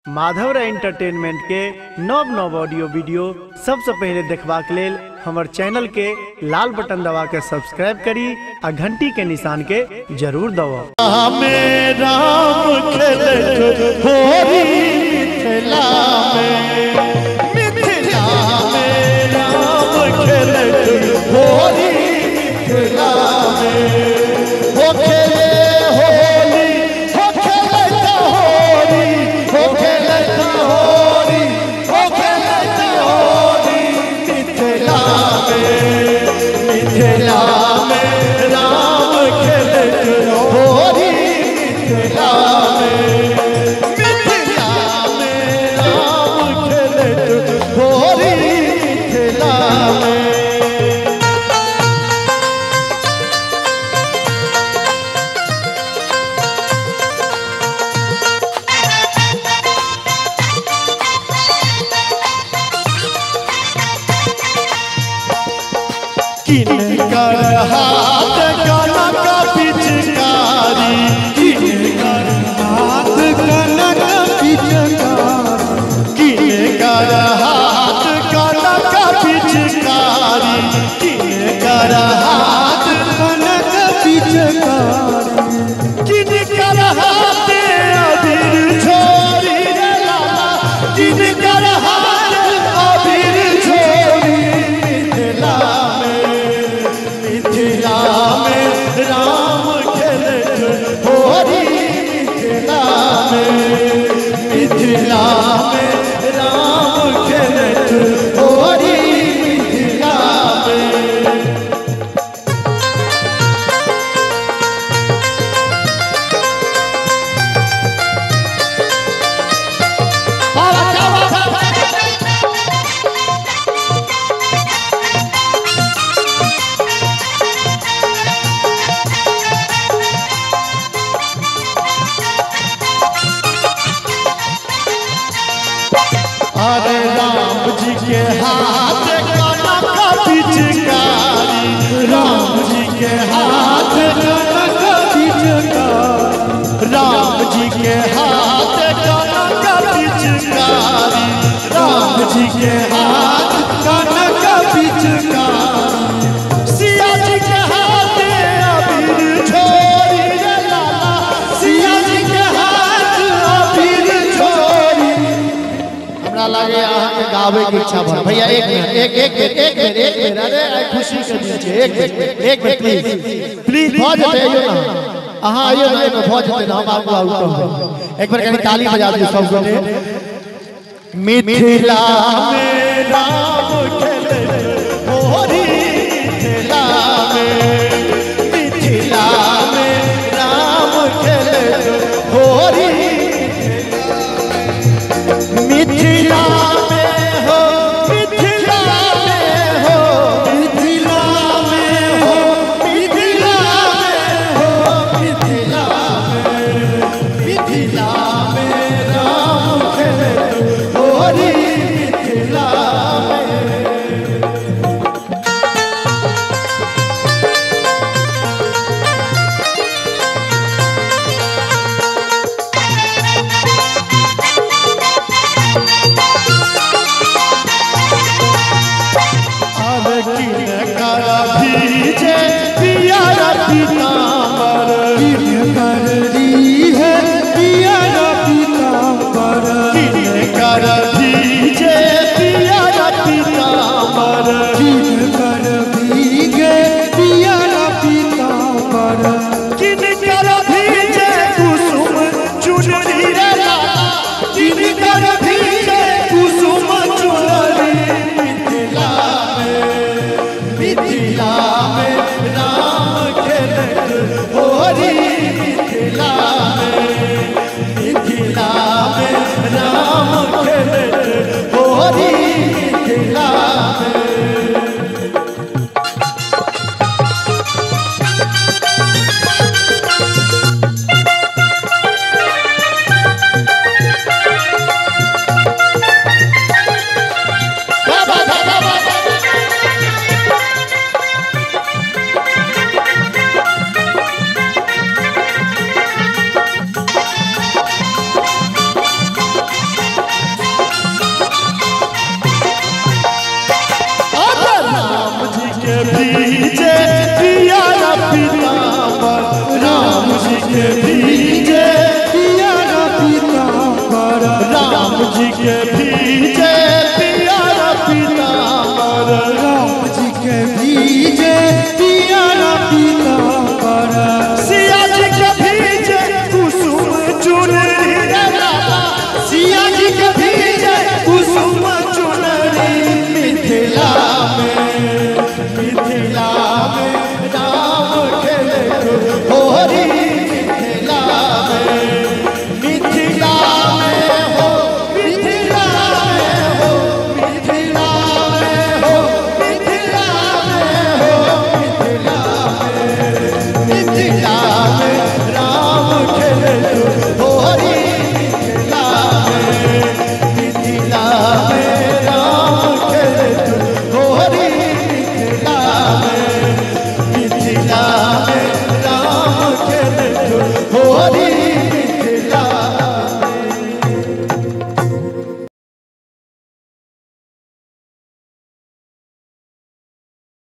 Madhav entertainment के नव नव ऑडियो वीडियो सबसे पहले देखबाक लेल हमर चैनल के लाल बटन दबा के सब्सक्राइब करी आ घंटी के निशान के जरूर दबाओ। किनकर हाथ कनक पिचकारी, किनकर हाथ कनक पिचकारी, किनकर हाथ कनक पिचकारी, किनकर हाथ कनक पिचकारी, किनकर हाथ अबीर छोरी रे लाला, किनकर हाथ अबीर छोरी मिथिला राम खेलत होरी, मिथिला में राम खेलत होरी, मिथिला में। अरे राम जी के हाथ कनक पिचकारी, राम जी के हाथ कनक पिचकारी, राम जी के हाथ कनक पिचकारी, राम जी के हाथ कनक पिचकारी, सिया जी के हाथ अबीर छोरी रे लाला, सिया जी के हाथ अबीर छोरी। हमरा लगे अहाँ के गावे की इच्छा भर भैया एक मिनट अरे खुशी के दिन छै एक मिनट प्लीज भऽ जेतै आइयो ना अहाँ आइयो ना एमे भऽ जेतै ना हम आगू आउट एक बार कनी ताली बजा दियौ सब गोटे। मिथिला में राम खेलत होरी, मिथिला में राम खेलत होरी, मिथिला में हो, मिथिला में हो, मिथिला में हो, मिथिला में हो, मिथिला में राम खेलत होरी, मिथिला में। के भीजे पिया पीताम्बर राम जी के भीजे